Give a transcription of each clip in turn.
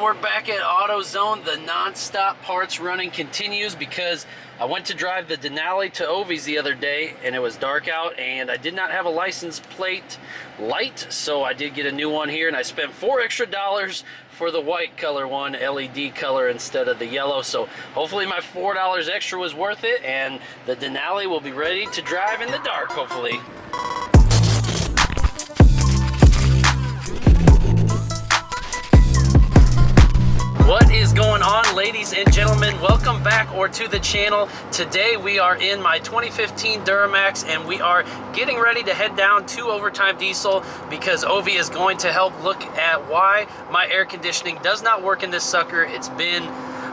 gentlemen, we're back at AutoZone. The non-stop parts running continues because I went to drive the Denali to Ovi's the other day and it was dark out and I did not have a license plate light, so I did get a new one here and I spent $4 extra for the white color one, LED color instead of the yellow. So hopefully my $4 extra was worth it and the Denali will be ready to drive in the dark, hopefully. What is going on, ladies and gentlemen? Welcome back to the channel. Today we are in my 2015 Duramax and we are getting ready to head down to Overtime Diesel because Ovi is going to help look at why my air conditioning does not work in this sucker. It's been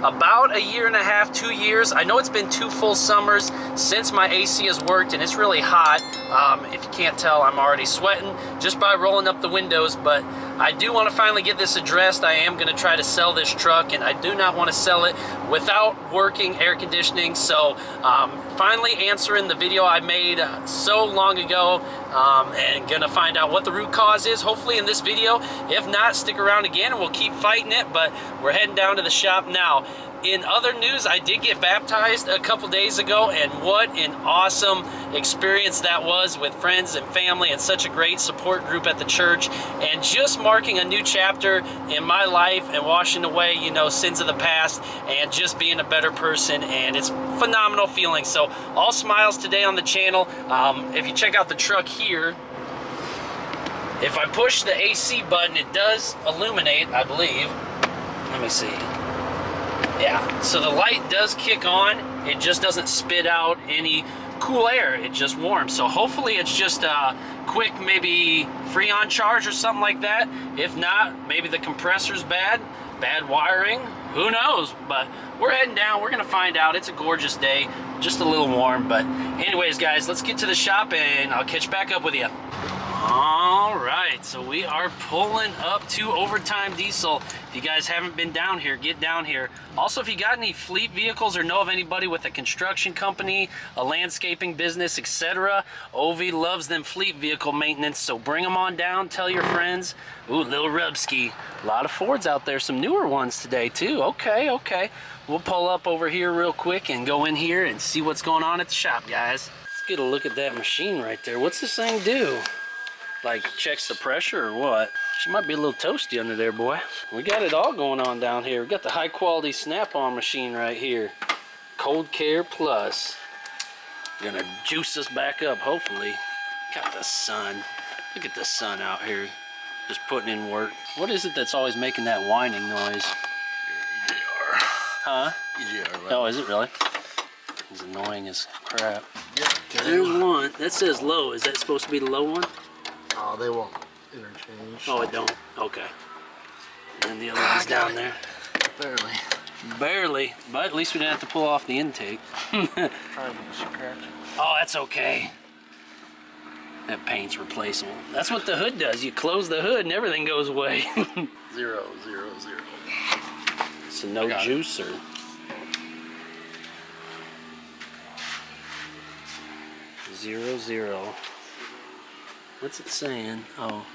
about a year and a half, 2 years. I know it's been 2 full summers since my AC has worked and it's really hot. If you can't tell, I'm already sweating just by rolling up the windows, but I do want to finally get this addressed. I am going to try to sell this truck and I do not want to sell it without working air conditioning. So finally answering the video I made so long ago and gonna find out what the root cause is hopefully in this video. If not, stick around again and we'll keep fighting it, but we're heading down to the shop now. In other news, I did get baptized a couple days ago and what an awesome experience that was with friends and family and such a great support group at the church, and just marking a new chapter in my life and washing away, you know, sins of the past and just being a better person, and it's phenomenal feeling. So all smiles today on the channel. If you check out the truck here, if I push the AC button, it does illuminate, I believe. Let me see. Yeah, so the light does kick on. It just doesn't spit out any cool air. It just warms. So hopefully it's just a quick, maybe Freon charge or something like that. If not, maybe the compressor's bad wiring. Who knows? But we're heading down. We're gonna find out. It's a gorgeous day, just a little warm. But anyways, guys, let's get to the shop and I'll catch back up with you. All right, so we are pulling up to Overtime Diesel. If you guys haven't been down here, get down here. Also, if you got any fleet vehicles or know of anybody with a construction company, a landscaping business, etc., Ovi loves them fleet vehicle maintenance, so bring them on down, tell your friends. Ooh, little Rubski. A lot of Fords out there, some newer ones today too. Okay. We'll pull up over here real quick and go in here and see what's going on at the shop, guys. Let's get a look at that machine right there. What's this thing do? Like checks the pressure or what? She might be a little toasty under there, boy. We got it all going on down here. We got the high quality snap-on machine right here. Cold Care Plus. Gonna juice us back up, hopefully. Got the sun. Look at the sun out here. Just putting in work. What is it that's always making that whining noise? EGR. Huh? EGR. Right? Oh, is it really? It's annoying as crap. Yeah. There's one. That says low. Is that supposed to be the low one? Oh, they won't interchange. Oh, it don't? Okay. And the other one's down there. Barely, but at least we didn't have to pull off the intake. Oh, that's okay. That paint's replaceable. That's what the hood does. You close the hood and everything goes away. 0, 0, 0. So no juicer. Zero, zero. What's it saying? Oh,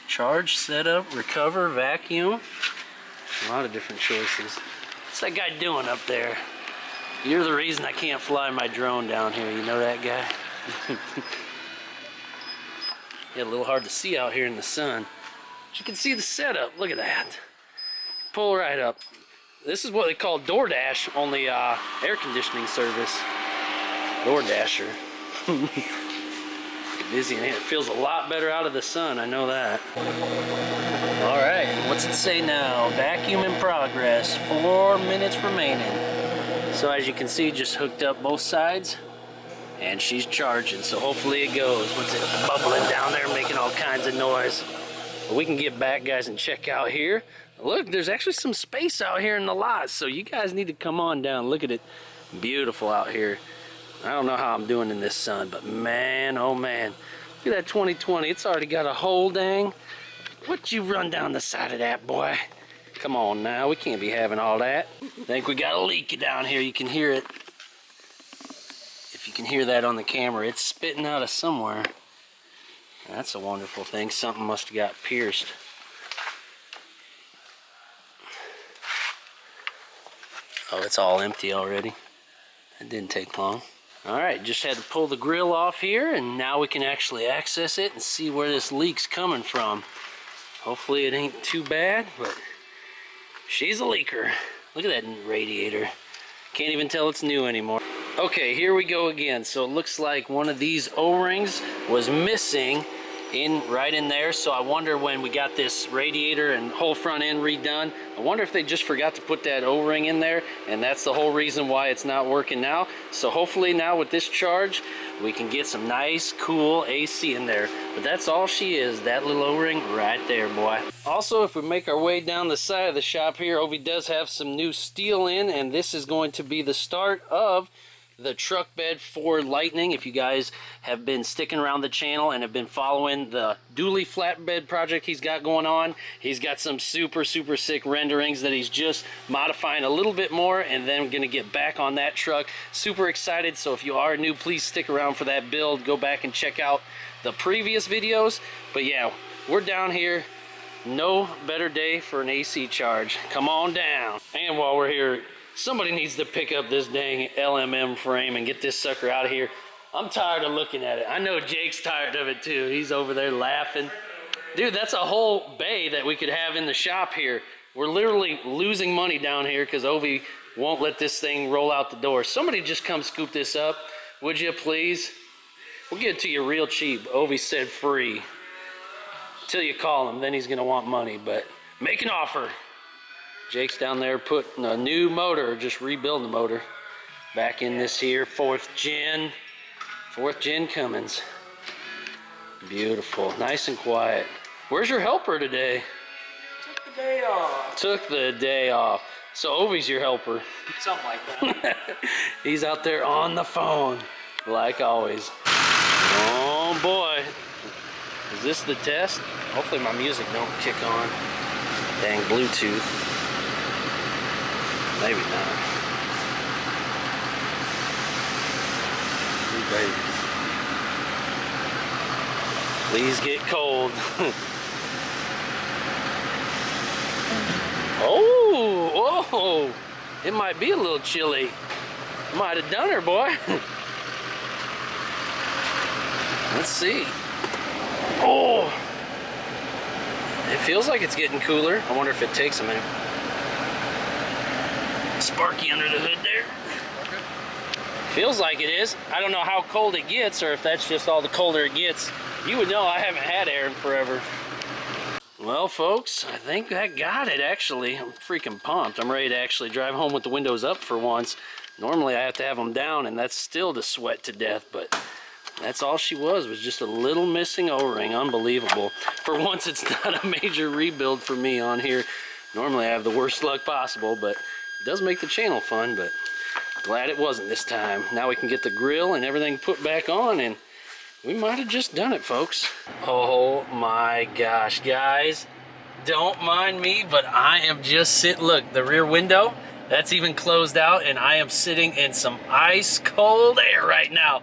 charge, setup, recover, vacuum. A lot of different choices. What's that guy doing up there? You're the reason I can't fly my drone down here. You know that guy? Yeah, a little hard to see out here in the sun. But you can see the setup. Look at that. Pull right up. This is what they call DoorDash, only air conditioning service. DoorDasher. Busy and it feels a lot better out of the sun, I know that. All right, what's it say now? Vacuum in progress, 4 minutes remaining. So as you can see, just hooked up both sides and she's charging, so hopefully it goes. What's it bubbling down there, making all kinds of noise. But we can get back, guys, and check out here. Look, there's actually some space out here in the lot, so you guys need to come on down. Look at it, beautiful out here. I don't know how I'm doing in this sun, but man, oh man. Look at that 2020. It's already got a hole, dang. What you run down the side of that, boy? Come on now, we can't be having all that. I think we got a leak down here. You can hear it. If you can hear that on the camera, it's spitting out of somewhere. That's a wonderful thing. Something must have got pierced. Oh, it's all empty already. It didn't take long. All right, just had to pull the grill off here, and now we can actually access it and see where this leak's coming from. Hopefully it ain't too bad, but she's a leaker. Look at that radiator. Can't even tell it's new anymore. Okay, here we go again. So it looks like one of these O-rings was missing right in there. So I wonder, when we got this radiator and whole front end redone, I wonder if they just forgot to put that O-ring in there, and that's the whole reason why it's not working now. So hopefully now with this charge, we can get some nice, cool AC in there. But that's all she is, that little O-ring right there, boy. Also, if we make our way down the side of the shop here, Ovi does have some new steel in, and this is going to be the start of the truck bed for Lightning. If you guys have been sticking around the channel and have been following the dually flatbed project he's got going on, he's got some super sick renderings that he's just modifying a little bit more, and then we're gonna get back on that truck. Super excited. So if you are new, please stick around for that build. Go back and check out the previous videos. But yeah, we're down here. No better day for an AC charge. Come on down. And while we're here, somebody needs to pick up this dang LMM frame and get this sucker out of here. I'm tired of looking at it. I know Jake's tired of it too. He's over there laughing. Dude, that's a whole bay that we could have in the shop here. We're literally losing money down here because Ovi won't let this thing roll out the door. Somebody just come scoop this up, would you please? We'll get it to you real cheap. Ovi said free. Till you call him, then he's gonna want money, but make an offer. Jake's down there putting a new motor, just rebuilding the motor back in this here fourth gen Cummins. Beautiful, nice and quiet. Where's your helper today? Took the day off. Took the day off. So Ovi's your helper. Something like that. He's out there on the phone, like always. Oh boy. Is this the test? Hopefully my music don't kick on. Dang Bluetooth. Maybe not. Ooh, baby. Please get cold. Oh, it might be a little chilly. Might have done her, boy. Let's see. Oh, it feels like it's getting cooler. I wonder if it takes a minute. Sparky under the hood there. Feels like it is. I don't know how cold it gets, or if that's just all the colder it gets. You would know, I haven't had air in forever. Well, folks, I think I got it, actually. I'm freaking pumped. I'm ready to actually drive home with the windows up for once. Normally I have to have them down, and that's still to sweat to death, but that's all she was just a little missing O-ring. Unbelievable. For once, it's not a major rebuild for me on here. Normally I have the worst luck possible, but it does make the channel fun, but glad it wasn't this time. Now we can get the grill and everything put back on, and we might have just done it, folks. Oh my gosh, guys. Don't mind me, but I am just sitting. Look, the rear window, that's even closed out, and I am sitting in some ice cold air right now.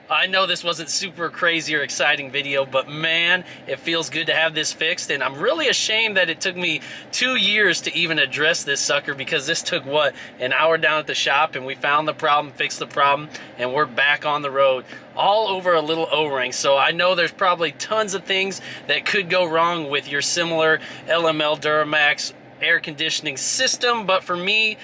I know this wasn't super crazy or exciting video, but man, it feels good to have this fixed, and I'm really ashamed that it took me 2 years to even address this sucker, because this took, what, an hour down at the shop, and we found the problem, fixed the problem, and we're back on the road, all over a little O-ring. So I know there's probably tons of things that could go wrong with your similar LML Duramax air conditioning system, but for me,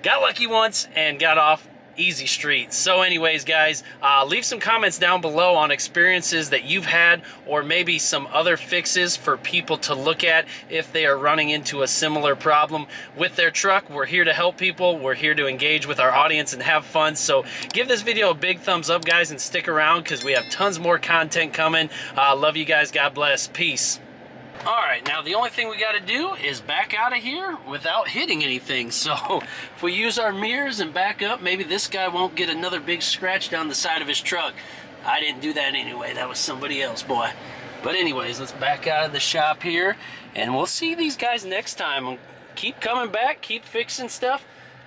got lucky once and got off easy street. So anyways, guys, leave some comments down below on experiences that you've had, or maybe some other fixes for people to look at if they are running into a similar problem with their truck. We're here to help people. We're here to engage with our audience and have fun. So give this video a big thumbs up, guys, and stick around because we have tons more content coming. Love you guys. God bless. Peace. Alright, now the only thing we got to do is back out of here without hitting anything. So if we use our mirrors and back up, maybe this guy won't get another big scratch down the side of his truck. I didn't do that anyway. That was somebody else, boy. But anyways, let's back out of the shop here, and we'll see these guys next time. Keep coming back, keep fixing stuff.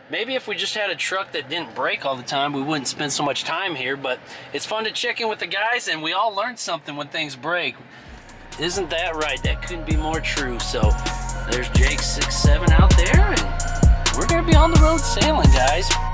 Maybe if we just had a truck that didn't break all the time, we wouldn't spend so much time here. But it's fun to check in with the guys, and we all learn something when things break. Isn't that right? That couldn't be more true. So there's Jake 6'7" out there, and we're gonna be on the road sailing, guys.